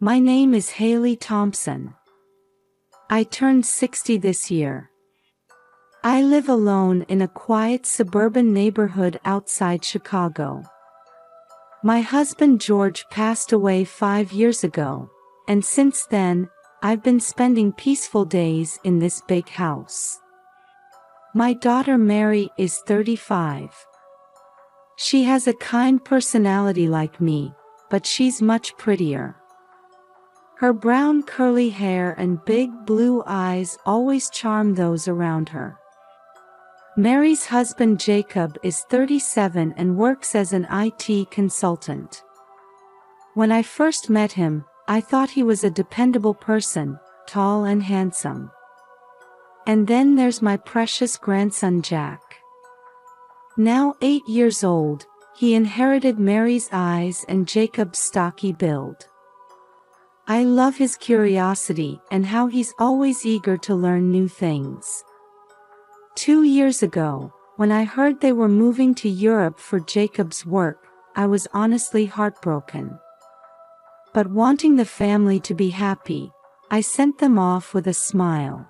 My name is Haley Thompson. I turned 60 this year. I live alone in a quiet suburban neighborhood outside Chicago. My husband George passed away 5 years ago, and since then, I've been spending peaceful days in this big house. My daughter Mary is 35. She has a kind personality like me, but she's much prettier. Her brown curly hair and big blue eyes always charm those around her. Mary's husband Jacob is 37 and works as an IT consultant. When I first met him, I thought he was a dependable person, tall and handsome. And then there's my precious grandson Jack. Now 8 years old, he inherited Mary's eyes and Jacob's stocky build. I love his curiosity and how he's always eager to learn new things. 2 years ago, when I heard they were moving to Europe for Jacob's work, I was honestly heartbroken. But wanting the family to be happy, I sent them off with a smile.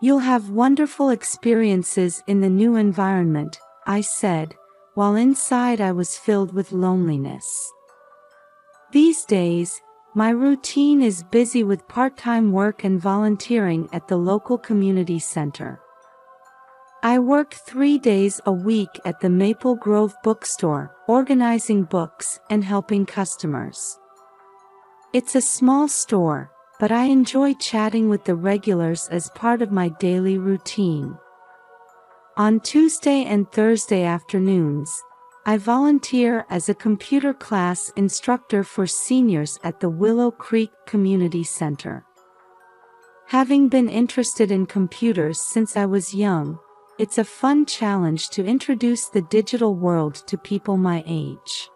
"You'll have wonderful experiences in the new environment," I said, while inside I was filled with loneliness. These days, my routine is busy with part-time work and volunteering at the local community center. I work 3 days a week at the Maple Grove bookstore, organizing books and helping customers. It's a small store, but I enjoy chatting with the regulars as part of my daily routine. On Tuesday and Thursday afternoons, I volunteer as a computer class instructor for seniors at the Willow Creek Community Center. Having been interested in computers since I was young, it's a fun challenge to introduce the digital world to people my age.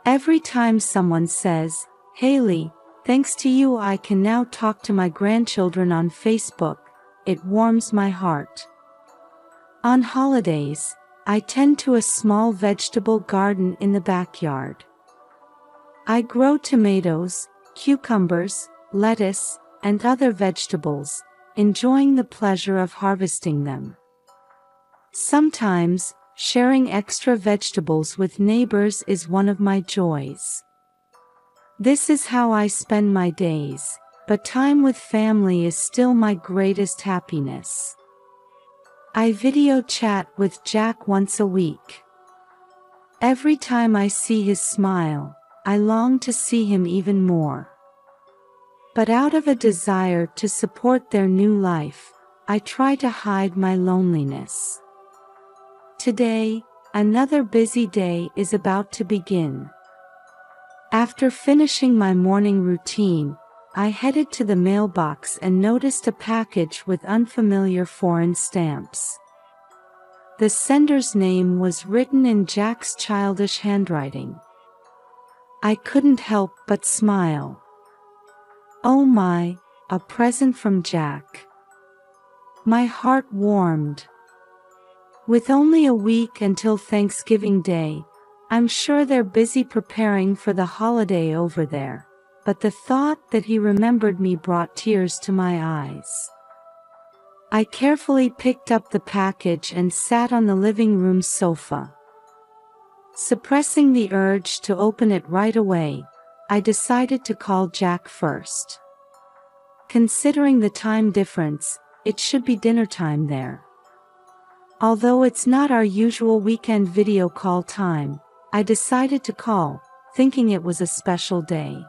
Every time someone says, "Haley, thanks to you I can now talk to my grandchildren on Facebook," it warms my heart. On holidays, I tend to a small vegetable garden in the backyard. I grow tomatoes, cucumbers, lettuce, and other vegetables, enjoying the pleasure of harvesting them. Sometimes, sharing extra vegetables with neighbors is one of my joys. This is how I spend my days, but time with family is still my greatest happiness. I video chat with Jack once a week. Every time I see his smile, I long to see him even more. But out of a desire to support their new life, I try to hide my loneliness. Today, another busy day is about to begin. After finishing my morning routine, I headed to the mailbox and noticed a package with unfamiliar foreign stamps. The sender's name was written in Jack's childish handwriting. I couldn't help but smile. Oh my, a present from Jack. My heart warmed. With only a week until Thanksgiving Day, I'm sure they're busy preparing for the holiday over there. But the thought that he remembered me brought tears to my eyes. I carefully picked up the package and sat on the living room sofa. Suppressing the urge to open it right away, I decided to call Jack first. Considering the time difference, it should be dinner time there. Although it's not our usual weekend video call time, I decided to call, thinking it was a special day.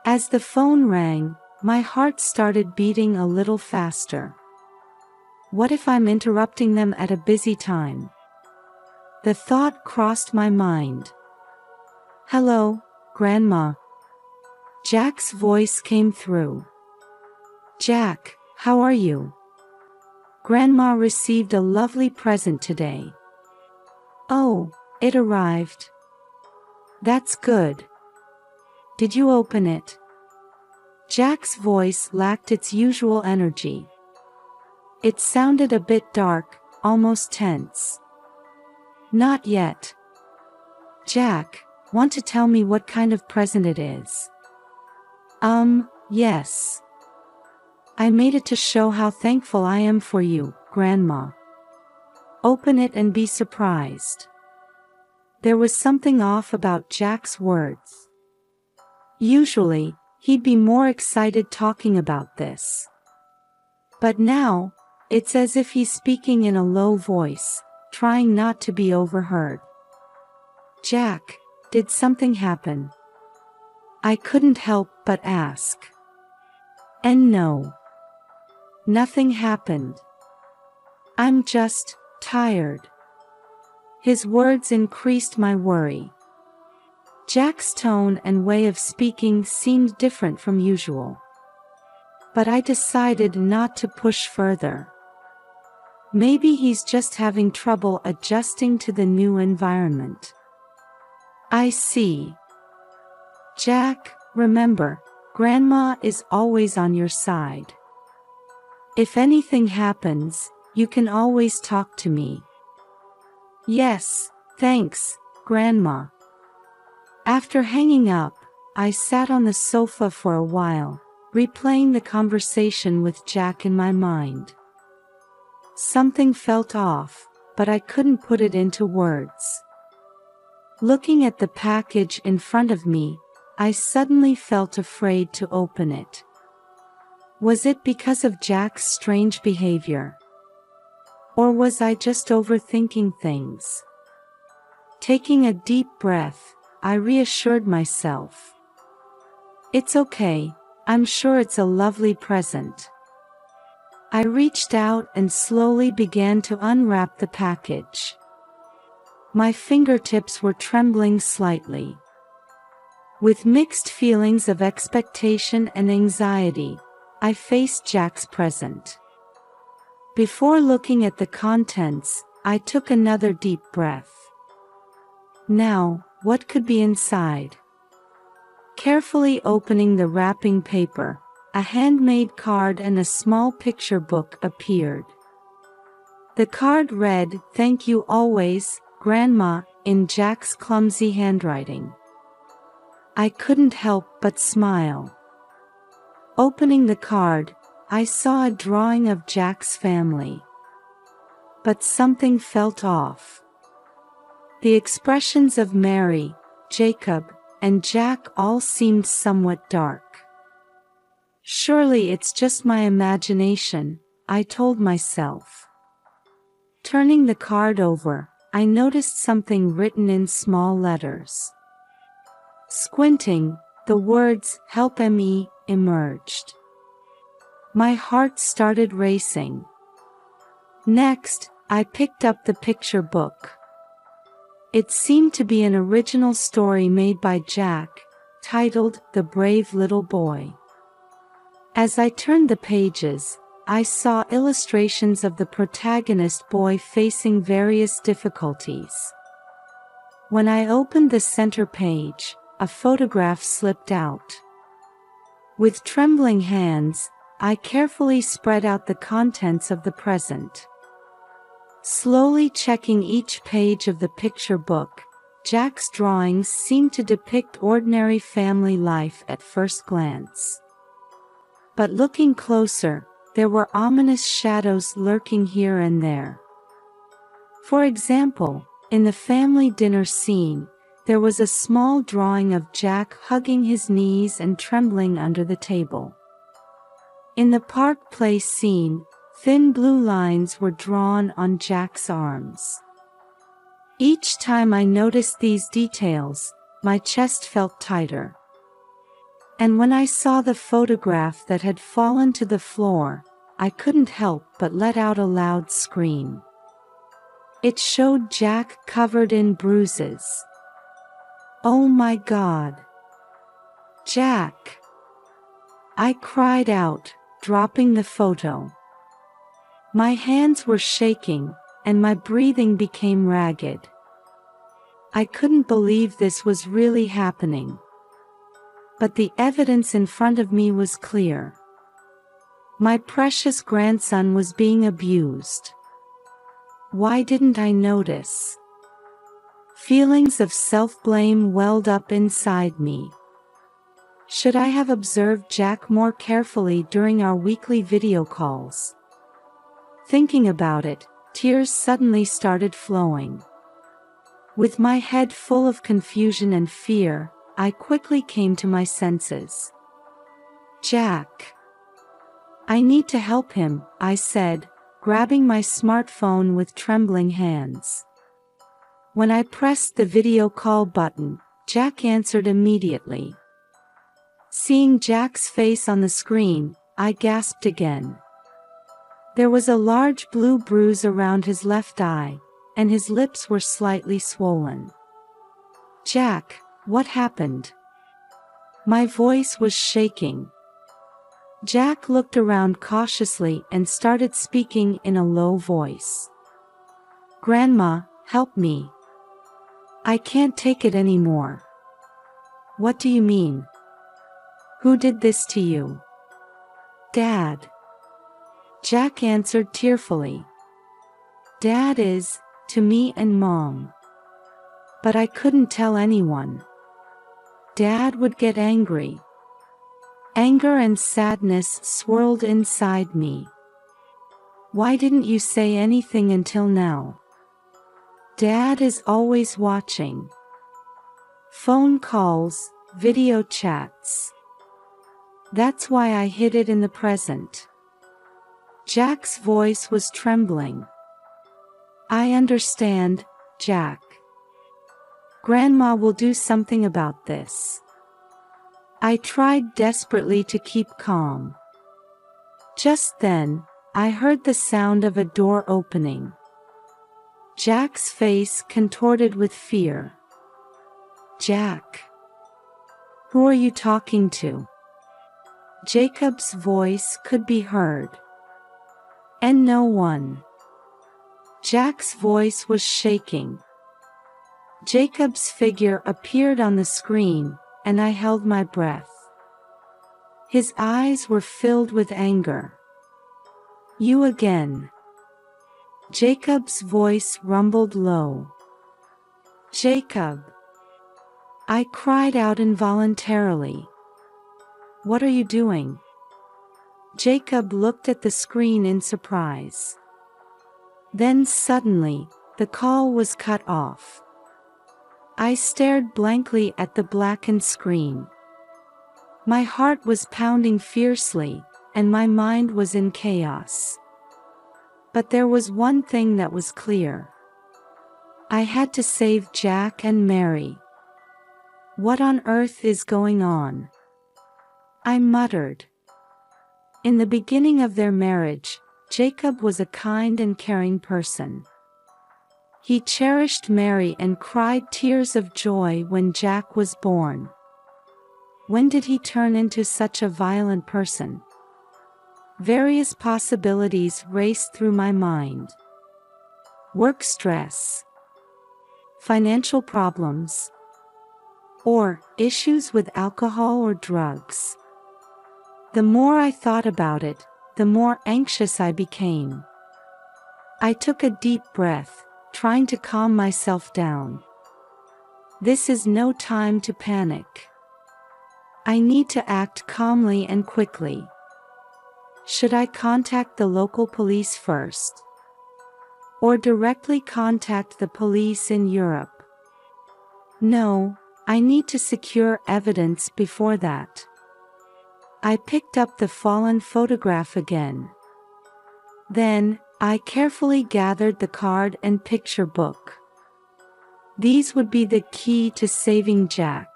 As the phone rang, my heart started beating a little faster. What if I'm interrupting them at a busy time? The thought crossed my mind. "Hello, Grandma." Jack's voice came through. "Jack, how are you? Grandma received a lovely present today." "Oh, it arrived. That's good. Did you open it?" Jack's voice lacked its usual energy. It sounded a bit dark, almost tense. "Not yet." "Jack, Want to tell me what kind of present it is? Yes. I made it to show how thankful I am for you, Grandma. Open it and be surprised. There was something off about Jack's words. Usually, he'd be more excited talking about this. But now, it's as if he's speaking in a low voice, trying not to be overheard. Jack, did something happen? I couldn't help but ask. And no. Nothing happened. I'm just tired. His words increased my worry. Jack's tone and way of speaking seemed different from usual. But I decided not to push further. Maybe he's just having trouble adjusting to the new environment. I see. Jack, remember, Grandma is always on your side. If anything happens, you can always talk to me. Yes, thanks, Grandma. After hanging up, I sat on the sofa for a while, replaying the conversation with Jack in my mind. Something felt off, but I couldn't put it into words. Looking at the package in front of me, I suddenly felt afraid to open it. Was it because of Jack's strange behavior? Or was I just overthinking things? Taking a deep breath, I reassured myself. It's okay, I'm sure it's a lovely present. I reached out and slowly began to unwrap the package. My fingertips were trembling slightly. With mixed feelings of expectation and anxiety, I faced Jack's present. Before looking at the contents, I took another deep breath. Now, what could be inside? Carefully opening the wrapping paper, a handmade card and a small picture book appeared. The card read, "Thank you always, Grandma," in Jack's clumsy handwriting. I couldn't help but smile. Opening the card, I saw a drawing of Jack's family. But something felt off. The expressions of Mary, Jacob, and Jack all seemed somewhat dark. Surely it's just my imagination, I told myself. Turning the card over, I noticed something written in small letters. Squinting, the words "Help Me" emerged. My heart started racing. Next, I picked up the picture book. It seemed to be an original story made by Jack, titled "The Brave Little Boy." As I turned the pages, I saw illustrations of the protagonist boy facing various difficulties. When I opened the center page, a photograph slipped out. With trembling hands, I carefully spread out the contents of the present. Slowly checking each page of the picture book, Jack's drawings seemed to depict ordinary family life at first glance. But looking closer, there were ominous shadows lurking here and there. For example, in the family dinner scene, there was a small drawing of Jack hugging his knees and trembling under the table. In the Park Place scene, thin blue lines were drawn on Jack's arms. Each time I noticed these details, my chest felt tighter. And when I saw the photograph that had fallen to the floor, I couldn't help but let out a loud scream. It showed Jack covered in bruises. Oh my God! Jack! I cried out, dropping the photo. My hands were shaking, and my breathing became ragged. I couldn't believe this was really happening. But the evidence in front of me was clear. My precious grandson was being abused. Why didn't I notice? Feelings of self-blame welled up inside me. Should I have observed Jack more carefully during our weekly video calls? Thinking about it, tears suddenly started flowing. With my head full of confusion and fear, I quickly came to my senses. Jack. I need to help him, I said, grabbing my smartphone with trembling hands. When I pressed the video call button, Jack answered immediately. Seeing Jack's face on the screen, I gasped again. There was a large blue bruise around his left eye, and his lips were slightly swollen. Jack, what happened? My voice was shaking. Jack looked around cautiously and started speaking in a low voice. Grandma, help me. I can't take it anymore. What do you mean? Who did this to you? Dad. Jack answered tearfully. Dad is, to me and Mom. But I couldn't tell anyone. Dad would get angry. Anger and sadness swirled inside me. Why didn't you say anything until now? Dad is always watching. Phone calls, video chats. That's why I hid it in the present. Jack's voice was trembling. I understand, Jack. Grandma will do something about this. I tried desperately to keep calm. Just then, I heard the sound of a door opening. Jack's face contorted with fear. Jack. Who are you talking to? Jacob's voice could be heard. And no one. Jack's voice was shaking. Jacob's figure appeared on the screen, and I held my breath. His eyes were filled with anger. You again. Jacob's voice rumbled low. Jacob. I cried out involuntarily. What are you doing? Jacob looked at the screen in surprise. Then suddenly, the call was cut off. I stared blankly at the blackened screen. My heart was pounding fiercely, and my mind was in chaos. But there was one thing that was clear. I had to save Jack and Mary. What on earth is going on? I muttered. In the beginning of their marriage, Jacob was a kind and caring person. He cherished Mary and cried tears of joy when Jack was born. When did he turn into such a violent person? Various possibilities raced through my mind. Work stress, financial problems, or issues with alcohol or drugs. The more I thought about it, the more anxious I became. I took a deep breath, trying to calm myself down. This is no time to panic. I need to act calmly and quickly. Should I contact the local police first? Or directly contact the police in Europe? No, I need to secure evidence before that. I picked up the fallen photograph again. Then, I carefully gathered the card and picture book. These would be the key to saving Jack.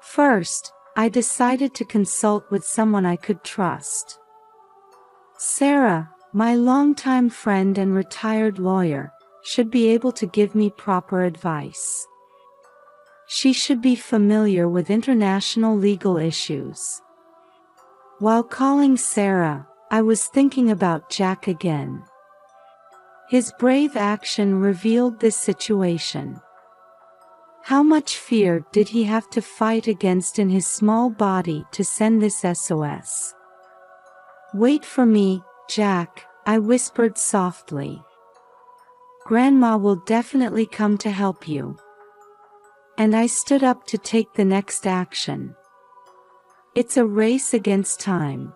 First, I decided to consult with someone I could trust. Sarah, my longtime friend and retired lawyer, should be able to give me proper advice. She should be familiar with international legal issues. While calling Sarah, I was thinking about Jack again. His brave action revealed this situation. How much fear did he have to fight against in his small body to send this SOS? Wait for me, Jack, I whispered softly. Grandma will definitely come to help you." And I stood up to take the next action. It's a race against time.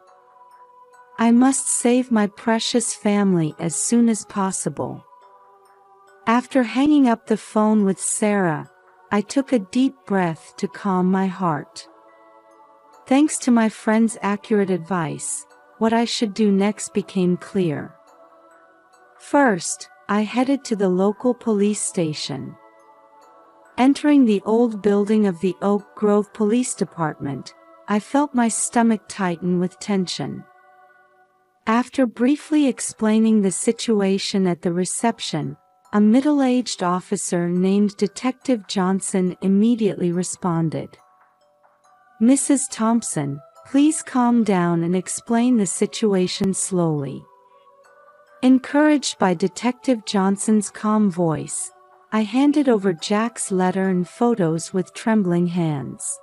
I must save my precious family as soon as possible. After hanging up the phone with Sarah, I took a deep breath to calm my heart. Thanks to my friend's accurate advice, what I should do next became clear. First, I headed to the local police station. Entering the old building of the Oak Grove Police Department, I felt my stomach tighten with tension. After briefly explaining the situation at the reception, a middle-aged officer named Detective Johnson immediately responded. "Mrs. Thompson, please calm down and explain the situation slowly." Encouraged by Detective Johnson's calm voice, I handed over Jack's letter and photos with trembling hands.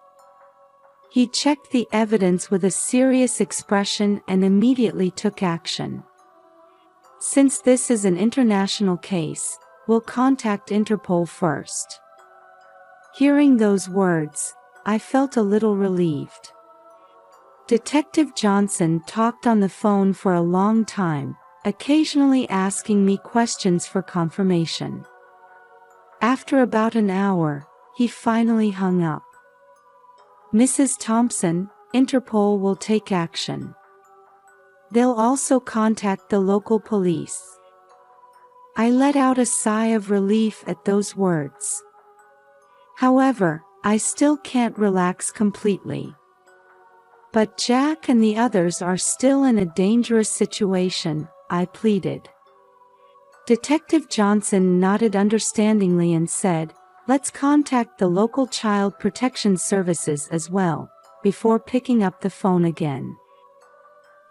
He checked the evidence with a serious expression and immediately took action. "Since this is an international case, we'll contact Interpol first." Hearing those words, I felt a little relieved. Detective Johnson talked on the phone for a long time, occasionally asking me questions for confirmation. After about an hour, he finally hung up. "Mrs. Thompson, Interpol will take action. They'll also contact the local police." I let out a sigh of relief at those words. However, I still can't relax completely. "But Jack and the others are still in a dangerous situation," I pleaded. Detective Johnson nodded understandingly and said, "Let's contact the local child protection services as well," before picking up the phone again.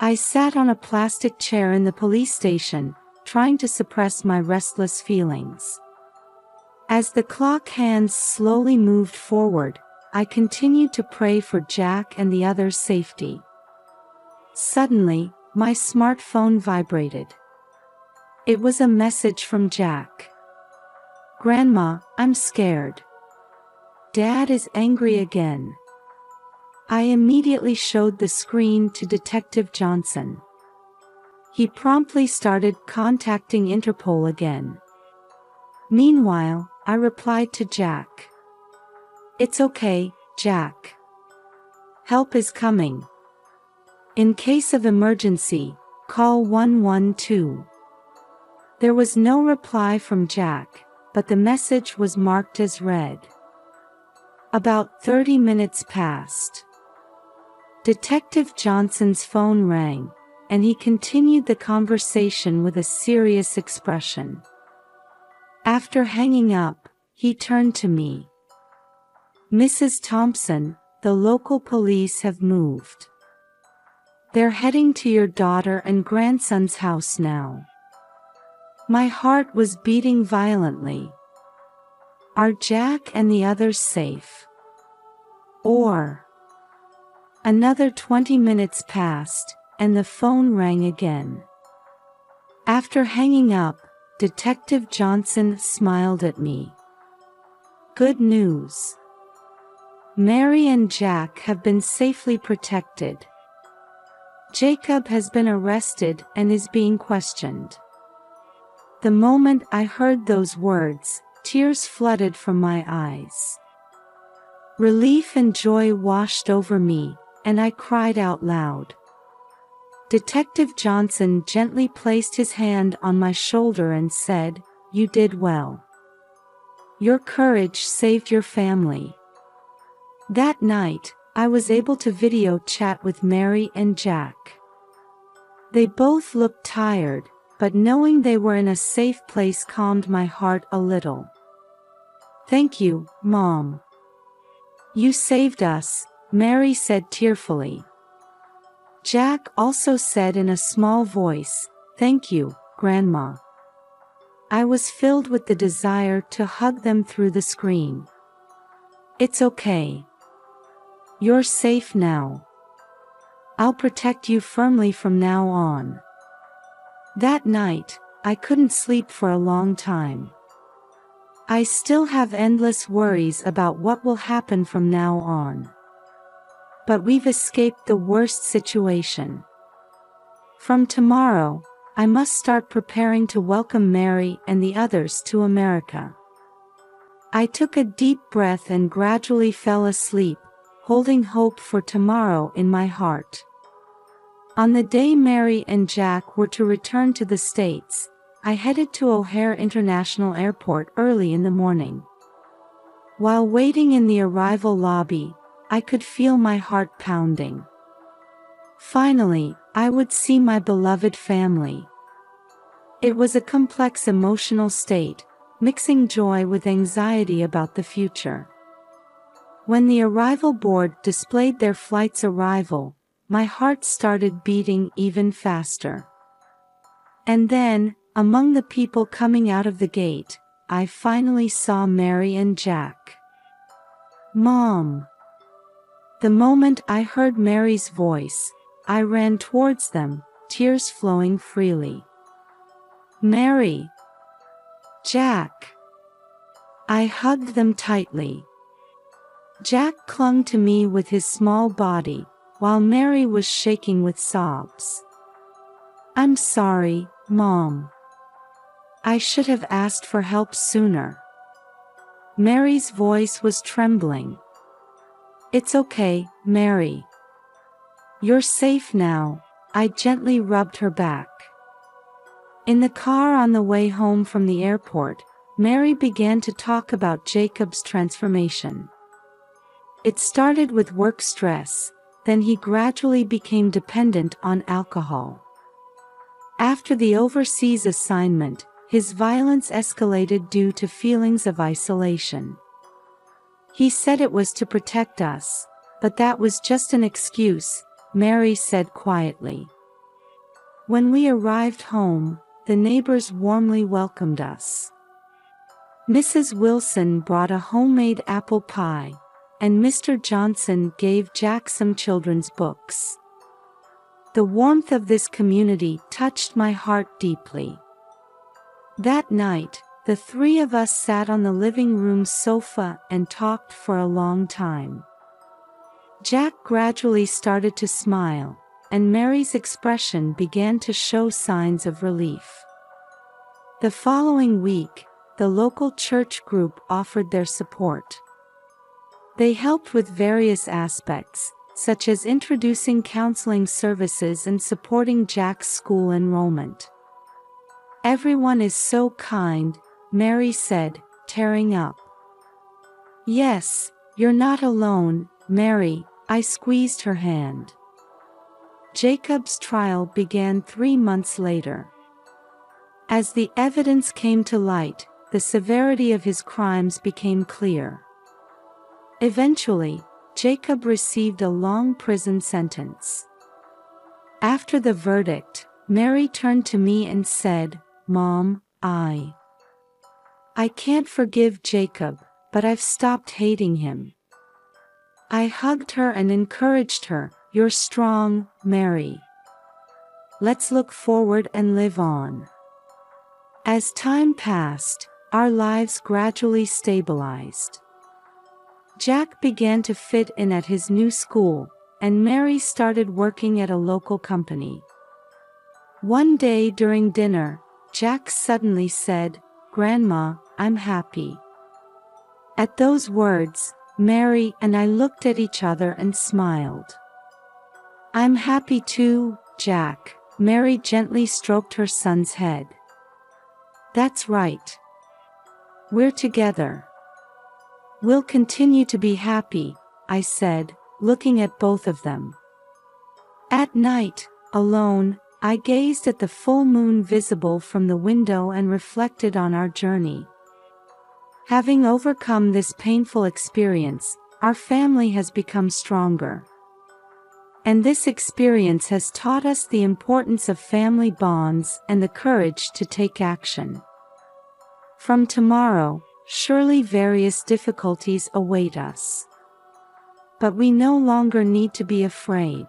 I sat on a plastic chair in the police station, trying to suppress my restless feelings. As the clock hands slowly moved forward, I continued to pray for Jack and the others' safety. Suddenly, my smartphone vibrated. It was a message from Jack. "Grandma, I'm scared. Dad is angry again." I immediately showed the screen to Detective Johnson. He promptly started contacting Interpol again. Meanwhile, I replied to Jack. "It's okay, Jack. Help is coming. In case of emergency, call 112. There was no reply from Jack, but the message was marked as read. About 30 minutes passed. Detective Johnson's phone rang, and he continued the conversation with a serious expression. After hanging up, he turned to me. "Mrs. Thompson, the local police have moved. They're heading to your daughter and grandson's house now." My heart was beating violently. Are Jack and the others safe? Or... Another 20 minutes passed, and the phone rang again. After hanging up, Detective Johnson smiled at me. "Good news. Mary and Jack have been safely protected. Jacob has been arrested and is being questioned." The moment I heard those words, tears flooded from my eyes. Relief and joy washed over me, and I cried out loud. Detective Johnson gently placed his hand on my shoulder and said, "You did well. Your courage saved your family." That night, I was able to video chat with Mary and Jack. They both looked tired, but knowing they were in a safe place calmed my heart a little. "Thank you, Mom. You saved us," Mary said tearfully. Jack also said in a small voice, "Thank you, Grandma." I was filled with the desire to hug them through the screen. "It's okay. You're safe now. I'll protect you firmly from now on." That night, I couldn't sleep for a long time. I still have endless worries about what will happen from now on. But we've escaped the worst situation. From tomorrow, I must start preparing to welcome Mary and the others to America. I took a deep breath and gradually fell asleep, holding hope for tomorrow in my heart. On the day Mary and Jack were to return to the States, I headed to O'Hare International Airport early in the morning. While waiting in the arrival lobby, I could feel my heart pounding. Finally, I would see my beloved family. It was a complex emotional state, mixing joy with anxiety about the future. When the arrival board displayed their flight's arrival, my heart started beating even faster. And then, among the people coming out of the gate, I finally saw Mary and Jack. "Mom!" The moment I heard Mary's voice, I ran towards them, tears flowing freely. "Mary! Jack!" I hugged them tightly. Jack clung to me with his small body, while Mary was shaking with sobs. "I'm sorry, Mom. I should have asked for help sooner." Mary's voice was trembling. "It's okay, Mary. You're safe now," I gently rubbed her back. In the car on the way home from the airport, Mary began to talk about Jacob's transformation. It started with work stress, then he gradually became dependent on alcohol. After the overseas assignment, his violence escalated due to feelings of isolation. He said it was to protect us, but that was just an excuse, Mary said quietly. When we arrived home, the neighbors warmly welcomed us. Mrs. Wilson brought a homemade apple pie, and Mr. Johnson gave Jack some children's books. The warmth of this community touched my heart deeply. That night, the three of us sat on the living room sofa and talked for a long time. Jack gradually started to smile, and Mary's expression began to show signs of relief. The following week, the local church group offered their support. They helped with various aspects, such as introducing counseling services and supporting Jack's school enrollment. "Everyone is so kind," Mary said, tearing up. "Yes, you're not alone, Mary," I squeezed her hand. Jacob's trial began 3 months later. As the evidence came to light, the severity of his crimes became clear. Eventually, Jacob received a long prison sentence. After the verdict, Mary turned to me and said, "Mom, I can't forgive Jacob, but I've stopped hating him." I hugged her and encouraged her, "You're strong, Mary. Let's look forward and live on." As time passed, our lives gradually stabilized. Jack began to fit in at his new school, and Mary started working at a local company. One day during dinner, Jack suddenly said, "Grandma, I'm happy." At those words, Mary and I looked at each other and smiled. "I'm happy too, Jack," Mary gently stroked her son's head. "That's right. We're together. We'll continue to be happy," I said, looking at both of them. At night, alone, I gazed at the full moon visible from the window and reflected on our journey. Having overcome this painful experience, our family has become stronger. And this experience has taught us the importance of family bonds and the courage to take action. From tomorrow, surely various difficulties await us. But we no longer need to be afraid.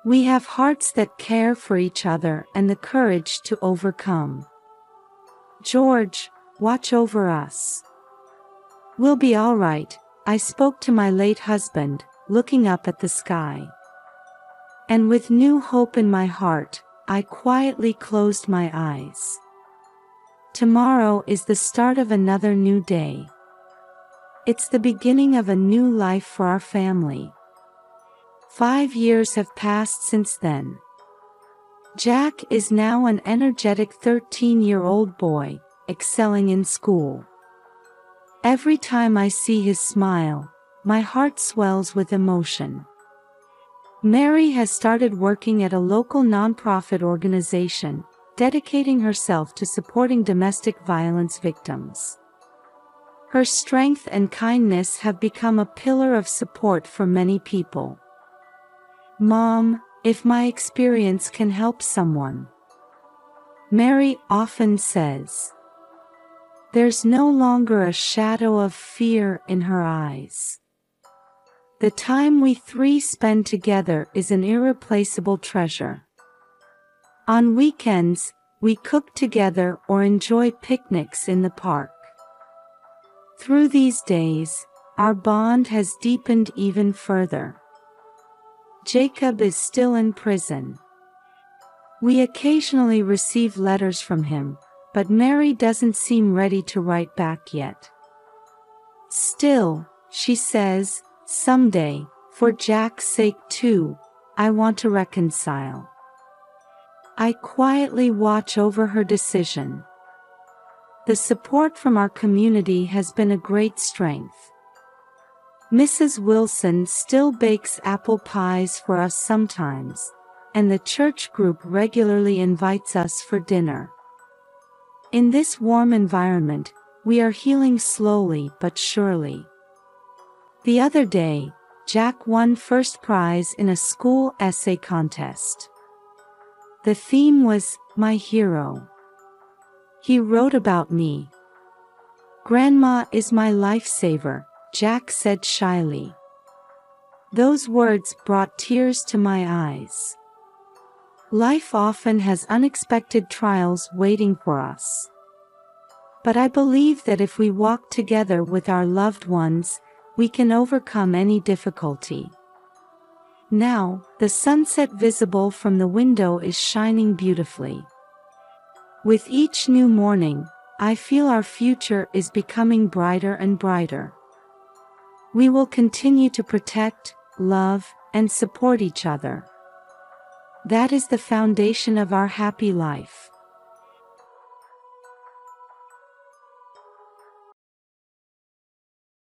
We have hearts that care for each other and the courage to overcome. George, watch over us. We'll be all right, I spoke to my late husband, looking up at the sky. And with new hope in my heart, I quietly closed my eyes. Tomorrow is the start of another new day. It's the beginning of a new life for our family. 5 years have passed since then. Jack is now an energetic 13-year-old boy, excelling in school. Every time I see his smile, my heart swells with emotion. Mary has started working at a local nonprofit organization, dedicating herself to supporting domestic violence victims. Her strength and kindness have become a pillar of support for many people. Mom, if my experience can help someone. Mary often says. There's no longer a shadow of fear in her eyes. The time we three spend together is an irreplaceable treasure. On weekends, we cook together or enjoy picnics in the park. Through these days, our bond has deepened even further. Jacob is still in prison. We occasionally receive letters from him, but Mary doesn't seem ready to write back yet. Still, she says, someday, for Jack's sake too, I want to reconcile. I quietly watch over her decision. The support from our community has been a great strength. Mrs. Wilson still bakes apple pies for us sometimes, and the church group regularly invites us for dinner. In this warm environment, we are healing slowly but surely. The other day, Jack won first prize in a school essay contest. The theme was, My Hero. He wrote about me. Grandma is my lifesaver, Jack said shyly. Those words brought tears to my eyes. Life often has unexpected trials waiting for us. But I believe that if we walk together with our loved ones, we can overcome any difficulty. Now, the sunset visible from the window is shining beautifully. With each new morning, I feel our future is becoming brighter and brighter. We will continue to protect, love, and support each other. That is the foundation of our happy life.